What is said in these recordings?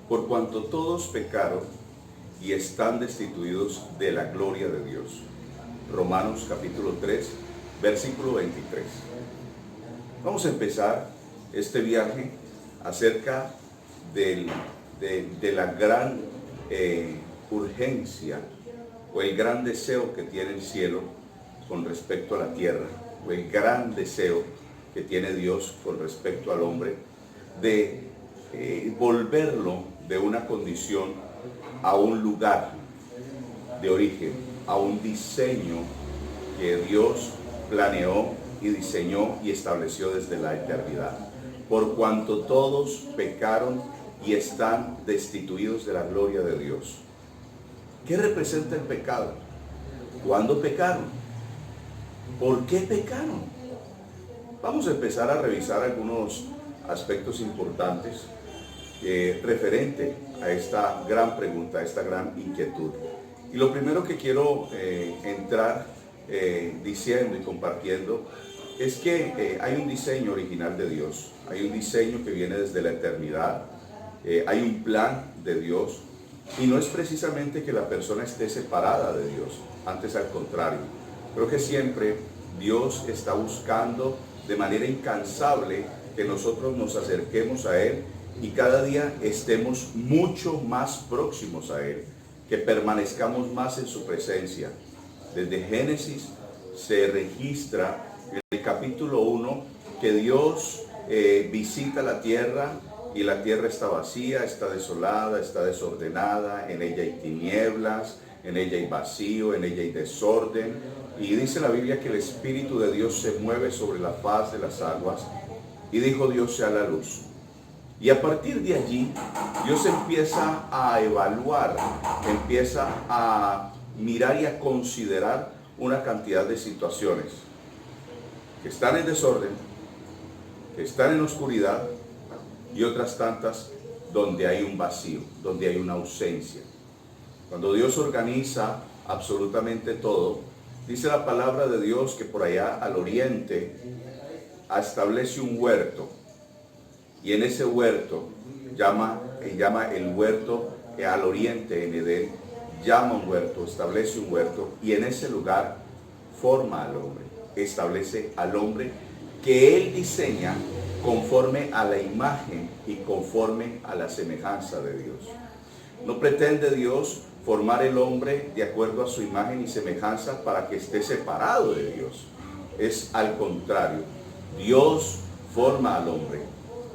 por cuanto todos pecaron y están destituidos de la gloria de Dios. Romanos capítulo 3, versículo 23. Vamos a empezar este viaje acerca de la gran urgencia o el gran deseo que tiene el cielo con respecto a la tierra, o el gran deseo que tiene Dios con respecto al hombre, de volverlo de una condición a un lugar de origen, a un diseño que Dios planeó y diseñó y estableció desde la eternidad. Por cuanto todos pecaron y están destituidos de la gloria de Dios. ¿Qué representa el pecado? ¿Cuándo pecaron? ¿Por qué pecaron? Vamos a empezar a revisar algunos aspectos importantes referente a esta gran pregunta, a esta gran inquietud. Y lo primero que quiero entrar diciendo y compartiendo es que hay un diseño original de Dios, hay un diseño que viene desde la eternidad, hay un plan de Dios, y no es precisamente que la persona esté separada de Dios, antes al contrario. Creo que siempre Dios está buscando de manera incansable que nosotros nos acerquemos a Él y cada día estemos mucho más próximos a Él, que permanezcamos más en su presencia. Desde Génesis se registra en el capítulo 1 que Dios visita la tierra y la tierra está vacía, está desolada, está desordenada, en ella hay tinieblas, en ella hay vacío, en ella hay desorden. Y dice la Biblia que el Espíritu de Dios se mueve sobre la faz de las aguas y dijo Dios sea la luz. Y a partir de allí, Dios empieza a evaluar, empieza a mirar y a considerar una cantidad de situaciones que están en desorden, que están en oscuridad y otras tantas donde hay un vacío, donde hay una ausencia. Cuando Dios organiza absolutamente todo, dice la palabra de Dios que por allá al oriente establece un huerto. Y en ese huerto, llama el huerto al oriente en Edén, llama un huerto, establece un huerto, y en ese lugar forma al hombre, establece al hombre que Él diseña conforme a la imagen y conforme a la semejanza de Dios. No pretende Dios formar el hombre de acuerdo a su imagen y semejanza para que esté separado de Dios. Es al contrario, Dios forma al hombre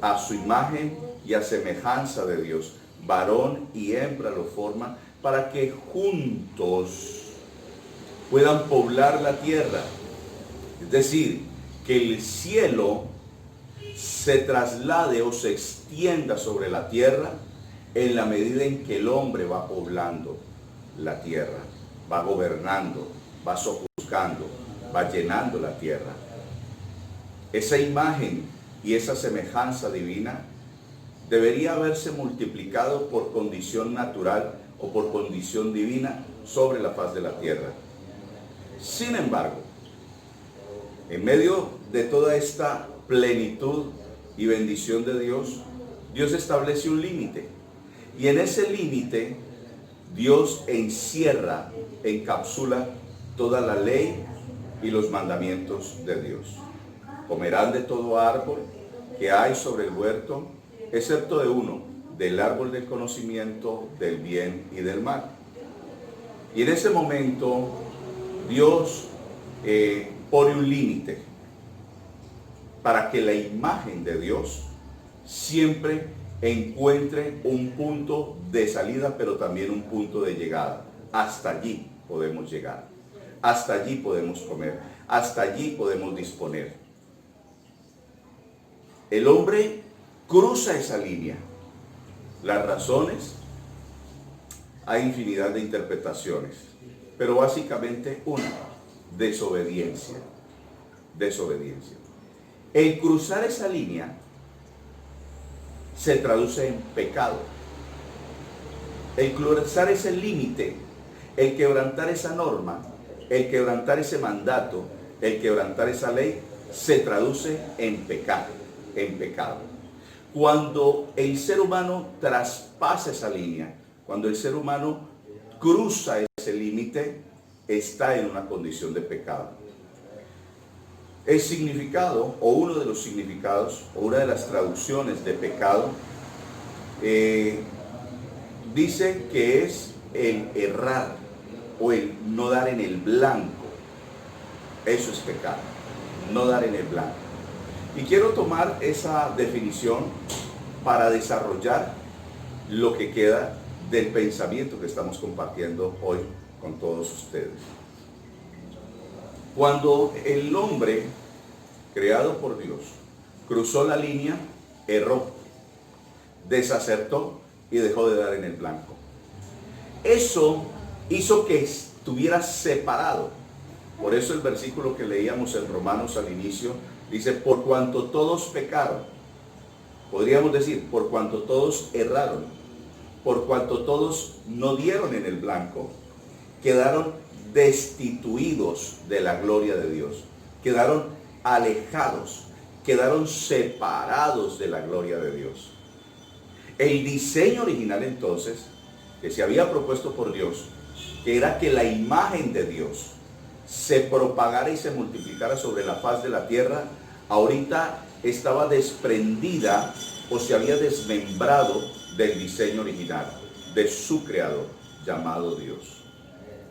a su imagen y a semejanza de Dios. Varón y hembra lo forman para que juntos puedan poblar la tierra. Es decir, que el cielo se traslade o se extienda sobre la tierra en la medida en que el hombre va poblando la tierra, va gobernando, va sojuzgando, va llenando la tierra. Esa imagen y esa semejanza divina debería haberse multiplicado por condición natural o por condición divina sobre la faz de la tierra. Sin embargo, en medio de toda esta plenitud y bendición de Dios, Dios establece un límite. Y en ese límite, Dios encierra, encapsula toda la ley y los mandamientos de Dios. Comerán de todo árbol que hay sobre el huerto, excepto de uno, del árbol del conocimiento del bien y del mal. Y en ese momento, Dios pone un límite para que la imagen de Dios siempre encuentre un punto de salida, pero también un punto de llegada. Hasta allí podemos llegar, hasta allí podemos comer, hasta allí podemos disponer. El hombre cruza esa línea. Las razones, hay infinidad de interpretaciones, pero básicamente una, desobediencia. Desobediencia. El cruzar esa línea se traduce en pecado. El cruzar ese límite, el quebrantar esa norma, el quebrantar ese mandato, el quebrantar esa ley, se traduce en pecado, en pecado. Cuando el ser humano traspasa esa línea, cuando el ser humano cruza ese límite, está en una condición de pecado. El significado, o uno de los significados, o una de las traducciones de pecado, dice que es el errar o el no dar en el blanco. Eso es pecado, no dar en el blanco. Y quiero tomar esa definición para desarrollar lo que queda del pensamiento que estamos compartiendo hoy con todos ustedes. Cuando el hombre, creado por Dios, cruzó la línea, erró, desacertó y dejó de dar en el blanco. Eso hizo que estuviera separado. Por eso el versículo que leíamos en Romanos al inicio dice, por cuanto todos pecaron. Podríamos decir, por cuanto todos erraron, por cuanto todos no dieron en el blanco, quedaron destituidos de la gloria de Dios, quedaron alejados, quedaron separados de la gloria de Dios. El diseño original entonces, que se había propuesto por Dios, que era que la imagen de Dios se propagara y se multiplicara sobre la faz de la tierra, ahorita estaba desprendida o se había desmembrado del diseño original, de su creador, llamado Dios.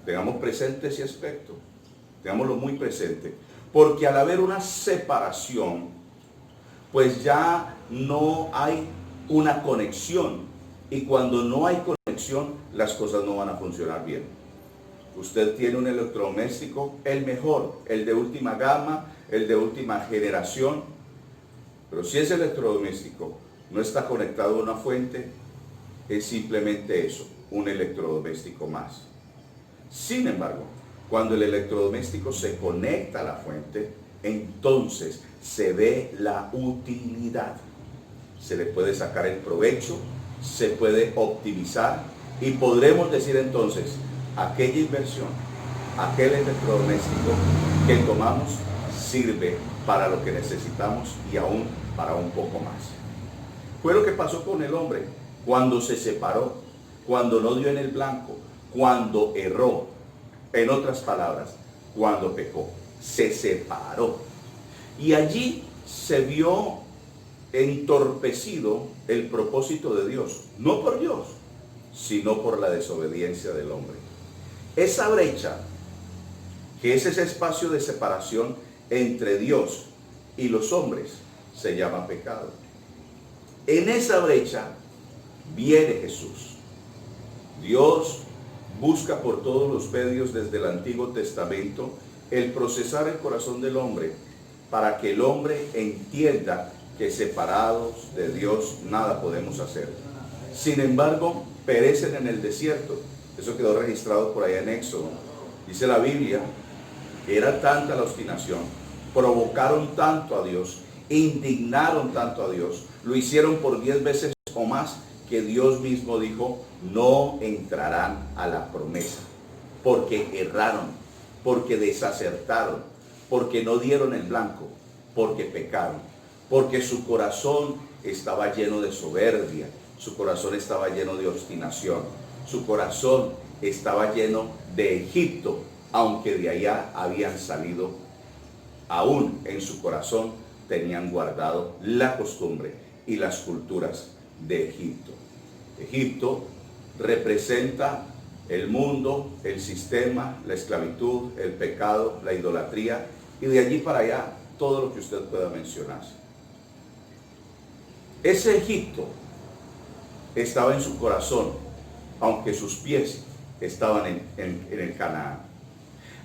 Tengamos presente ese aspecto, tengámoslo muy presente, porque al haber una separación, pues ya no hay una conexión, y cuando no hay conexión, las cosas no van a funcionar bien. Usted tiene un electrodoméstico, el mejor, el de última gama, el de última generación, pero si ese electrodoméstico no está conectado a una fuente, es simplemente eso, un electrodoméstico más. Sin embargo, cuando el electrodoméstico se conecta a la fuente, entonces se ve la utilidad. Se le puede sacar el provecho, se puede optimizar y podremos decir entonces, aquella inversión, aquel electrodoméstico que tomamos sirve para lo que necesitamos y aún para un poco más. Fue lo que pasó con el hombre cuando se separó, cuando no dio en el blanco, cuando erró. En otras palabras, cuando pecó, se separó. Y allí se vio entorpecido el propósito de Dios, no por Dios, sino por la desobediencia del hombre. Esa brecha, que es ese espacio de separación entre Dios y los hombres, se llama pecado. En esa brecha viene Jesús. Dios busca por todos los medios desde el Antiguo Testamento el procesar el corazón del hombre para que el hombre entienda que separados de Dios nada podemos hacer. Sin embargo, perecen en el desierto. Eso quedó registrado por allá en Éxodo. Dice la Biblia que era tanta la obstinación, provocaron tanto a Dios, indignaron tanto a Dios, lo hicieron por 10 veces o más, que Dios mismo dijo, no entrarán a la promesa, porque erraron, porque desacertaron, porque no dieron el blanco, porque pecaron, porque su corazón estaba lleno de soberbia, su corazón estaba lleno de obstinación, su corazón estaba lleno de Egipto, aunque de allá habían salido, aún en su corazón tenían guardado la costumbre y las culturas de Egipto. Egipto representa el mundo, el sistema, la esclavitud, el pecado, la idolatría, y de allí para allá todo lo que usted pueda mencionar. Ese Egipto estaba en su corazón, aunque sus pies estaban en el Canaán.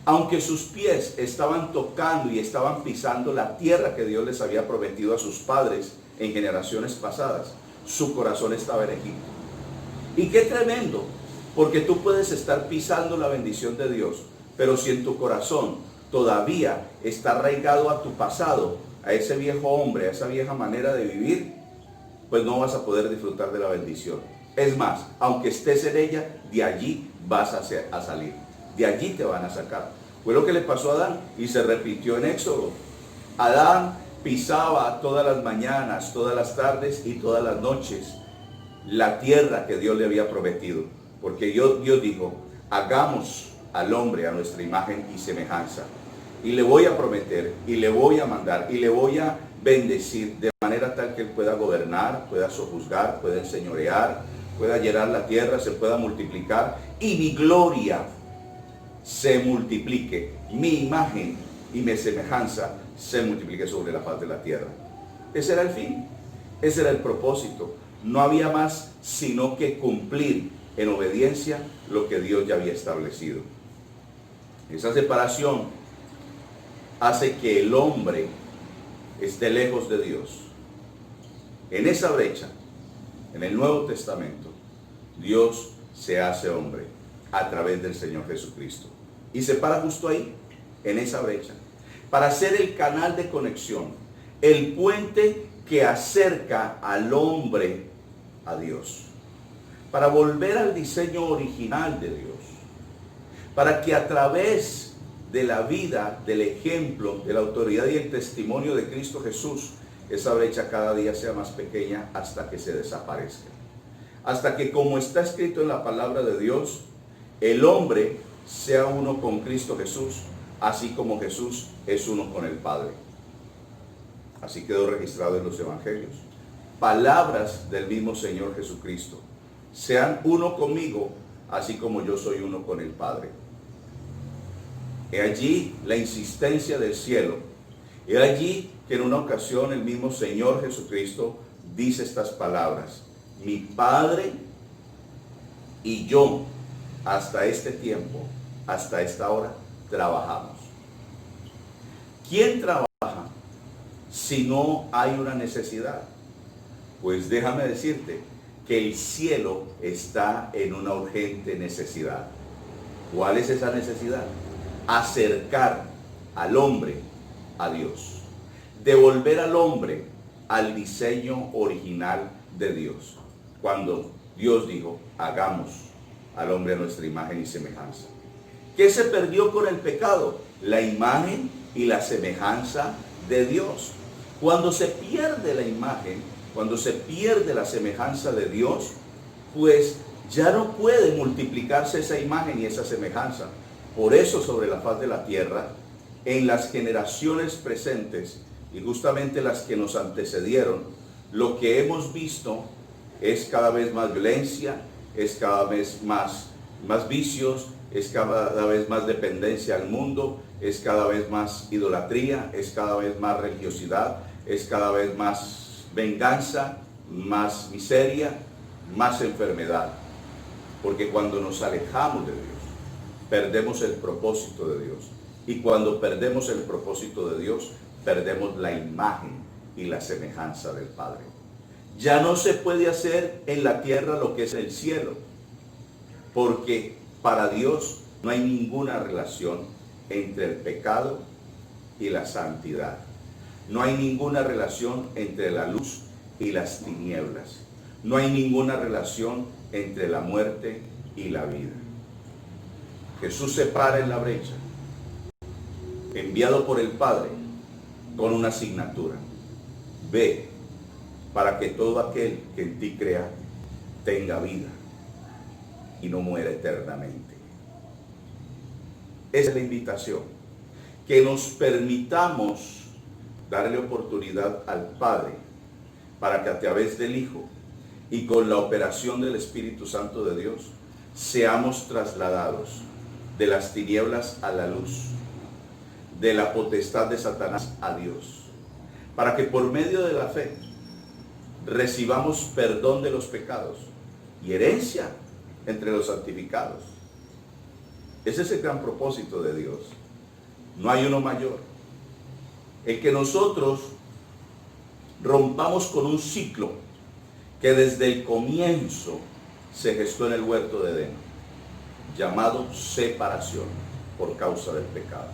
Aunque sus pies estaban tocando y estaban pisando la tierra que Dios les había prometido a sus padres en generaciones pasadas, su corazón estaba en Egipto. Y qué tremendo, porque tú puedes estar pisando la bendición de Dios, pero si en tu corazón todavía está arraigado a tu pasado, a ese viejo hombre, a esa vieja manera de vivir, pues no vas a poder disfrutar de la bendición. Es más, aunque estés en ella, de allí vas a salir. De allí te van a sacar. Fue lo que le pasó a Adán y se repitió en Éxodo. Adán pisaba todas las mañanas, todas las tardes y todas las noches la tierra que Dios le había prometido. Porque Dios dijo, hagamos al hombre a nuestra imagen y semejanza. Y le voy a prometer, y le voy a mandar, y le voy a bendecir de manera tal que él pueda gobernar, pueda sojuzgar, pueda enseñorear, pueda llenar la tierra, se pueda multiplicar, y mi gloria se multiplique, mi imagen y mi semejanza se multiplique sobre la faz de la tierra. Ese era el fin, ese era el propósito. No había más sino que cumplir en obediencia lo que Dios ya había establecido. Esa separación hace que el hombre esté lejos de Dios. En esa brecha, en el Nuevo Testamento, Dios se hace hombre a través del Señor Jesucristo. Y se para justo ahí, en esa brecha, para ser el canal de conexión, el puente que acerca al hombre a Dios, para volver al diseño original de Dios, para que a través de la vida, del ejemplo, de la autoridad y el testimonio de Cristo Jesús, esa brecha cada día sea más pequeña hasta que se desaparezca. Hasta que, como está escrito en la palabra de Dios, el hombre sea uno con Cristo Jesús, así como Jesús es uno con el Padre. Así quedó registrado en los evangelios. Palabras del mismo Señor Jesucristo. Sean uno conmigo, así como yo soy uno con el Padre. He allí la insistencia del cielo. He allí que en una ocasión el mismo Señor Jesucristo dice estas palabras: mi Padre y yo hasta este tiempo, hasta esta hora, trabajamos. ¿Quién trabaja si no hay una necesidad? Pues déjame decirte que el cielo está en una urgente necesidad. ¿Cuál es esa necesidad? Acercar al hombre a Dios. Devolver al hombre al diseño original de Dios. Cuando Dios dijo, hagamos al hombre a nuestra imagen y semejanza. ¿Qué se perdió con el pecado? La imagen y la semejanza de Dios. Cuando se pierde la imagen, cuando se pierde la semejanza de Dios, pues ya no puede multiplicarse esa imagen y esa semejanza. Por eso sobre la faz de la tierra, en las generaciones presentes y justamente las que nos antecedieron, lo que hemos visto es cada vez más violencia, es cada vez más vicios, es cada vez más dependencia al mundo, es cada vez más idolatría, es cada vez más religiosidad, es cada vez más venganza, más miseria, más enfermedad. Porque cuando nos alejamos de Dios, perdemos el propósito de Dios. Y cuando perdemos el propósito de Dios, perdemos la imagen y la semejanza del Padre. Ya no se puede hacer en la tierra lo que es el cielo, porque para Dios no hay ninguna relación entre el pecado y la santidad. No hay ninguna relación entre la luz y las tinieblas. No hay ninguna relación entre la muerte y la vida. Jesús se para en la brecha, enviado por el Padre, con una asignatura. Ve, para que todo aquel que en ti crea tenga vida y no muera eternamente. Esa es la invitación, que nos permitamos darle oportunidad al Padre para que a través del Hijo y con la operación del Espíritu Santo de Dios seamos trasladados de las tinieblas a la luz, de la potestad de Satanás a Dios, para que por medio de la fe recibamos perdón de los pecados y herencia entre los santificados. Ese es el gran propósito de Dios. No hay uno mayor. El que nosotros rompamos con un ciclo que desde el comienzo se gestó en el huerto de Edén, llamado separación por causa del pecado.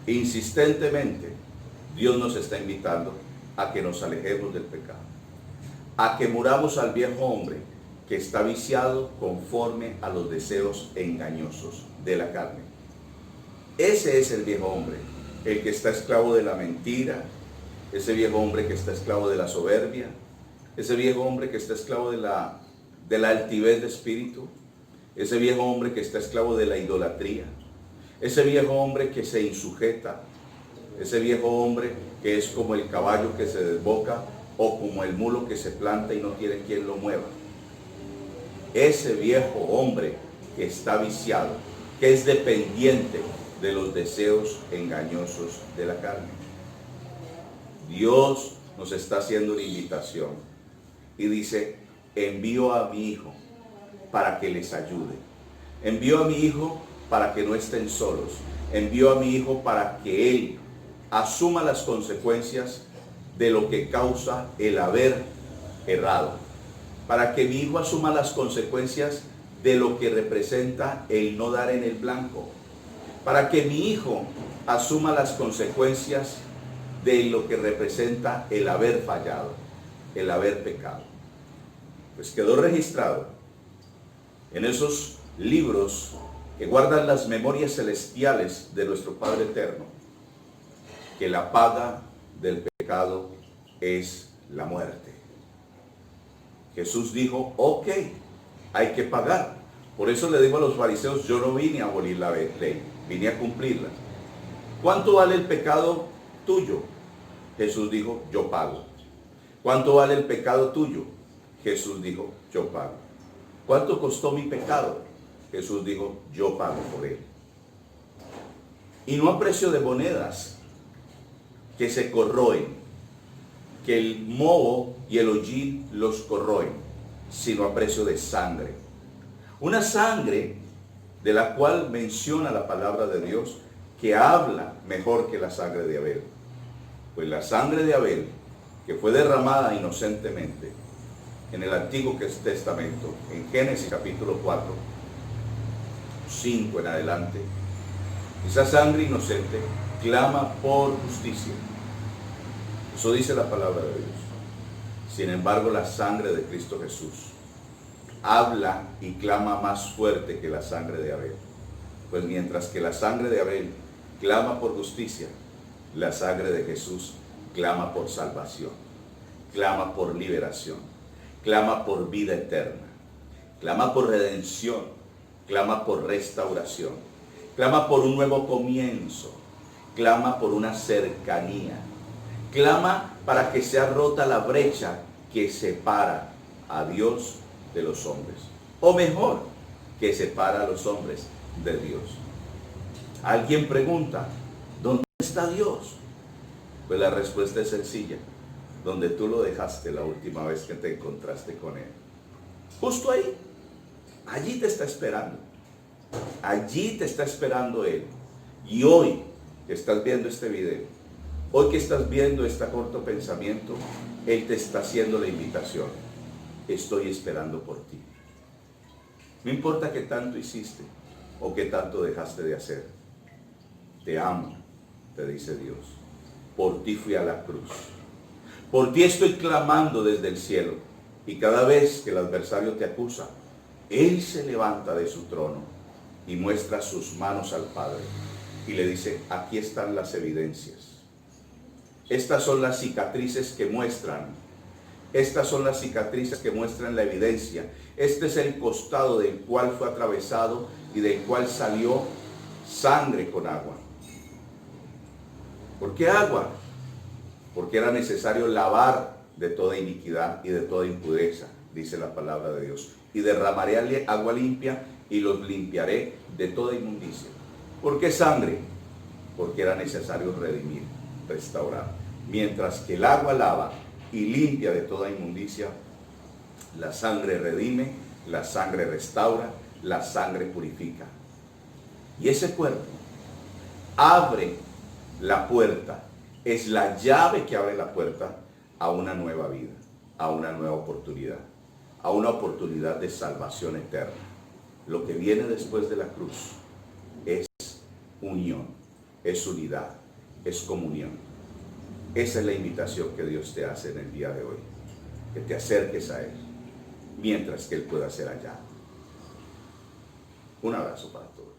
Insistentemente, Dios nos está invitando a que nos alejemos del pecado, a que muramos al viejo hombre que está viciado conforme a los deseos engañosos de la carne. Ese es el viejo hombre, el que está esclavo de la mentira, ese viejo hombre que está esclavo de la soberbia, ese viejo hombre que está esclavo de la altivez de espíritu, ese viejo hombre que está esclavo de la idolatría, ese viejo hombre que se insujeta, ese viejo hombre que es como el caballo que se desboca o como el mulo que se planta y no tiene quien lo mueva. Ese viejo hombre que está viciado, que es dependiente de los deseos engañosos de la carne. Dios nos está haciendo una invitación y dice: envío a mi hijo para que les ayude. Envío a mi hijo para que no estén solos. Envío a mi hijo para que él asuma las consecuencias de lo que causa el haber errado. Para que mi hijo asuma las consecuencias de lo que representa el no dar en el blanco. Para que mi hijo asuma las consecuencias de lo que representa el haber fallado, el haber pecado. Pues quedó registrado en esos libros que guardan las memorias celestiales de nuestro Padre Eterno, que la paga del pecado es la muerte. Jesús dijo: ok, hay que pagar. Por eso le digo a los fariseos: yo no vine a abolir la ley, vine a cumplirla. ¿Cuánto vale el pecado tuyo? Jesús dijo: yo pago. ¿Cuánto vale el pecado tuyo? Jesús dijo: yo pago. ¿Cuánto costó mi pecado? Jesús dijo: yo pago por él. Y no a precio de monedas que se corroen, que el moho y el hollín los corroen, sino a precio de sangre. Una sangre de la cual menciona la palabra de Dios que habla mejor que la sangre de Abel. Pues la sangre de Abel, que fue derramada inocentemente en el Antiguo Testamento, en Génesis capítulo 4, 5 en adelante, esa sangre inocente clama por justicia. Eso dice la palabra de Dios. Sin embargo, la sangre de Cristo Jesús habla y clama más fuerte que la sangre de Abel. Pues mientras que la sangre de Abel clama por justicia, la sangre de Jesús clama por salvación, clama por liberación, clama por vida eterna, clama por redención, clama por restauración, clama por un nuevo comienzo, clama por una cercanía, clama para que sea rota la brecha que separa a Dios de los hombres, o mejor, que separa a los hombres de Dios. Alguien pregunta: ¿dónde está Dios? Pues la respuesta es sencilla: donde tú lo dejaste la última vez que te encontraste con Él. Justo ahí. Allí te está esperando. Allí te está esperando Él. Y hoy que estás viendo este video, hoy que estás viendo este corto pensamiento, Él te está haciendo la invitación: estoy esperando por ti. No importa qué tanto hiciste o qué tanto dejaste de hacer. Te amo, te dice Dios. Por ti fui a la cruz. Por ti estoy clamando desde el cielo. Y cada vez que el adversario te acusa, Él se levanta de su trono y muestra sus manos al Padre y le dice: aquí están las evidencias. Estas son las cicatrices que muestran. Estas son las cicatrices que muestran la evidencia. Este es el costado del cual fue atravesado y del cual salió sangre con agua. ¿Por qué agua? Porque era necesario lavar de toda iniquidad y de toda impureza, dice la palabra de Dios. Y derramaré agua limpia y los limpiaré de toda inmundicia. ¿Por qué sangre? Porque era necesario redimir, restaurar. Mientras que el agua lava y limpia de toda inmundicia, la sangre redime, la sangre restaura, la sangre purifica. Y ese cuerpo abre la puerta, es la llave que abre la puerta a una nueva vida, a una nueva oportunidad, a una oportunidad de salvación eterna. Lo que viene después de la cruz es unión, es unidad, es comunión. Esa es la invitación que Dios te hace en el día de hoy, que te acerques a Él, mientras que Él pueda ser allá. Un abrazo para todos.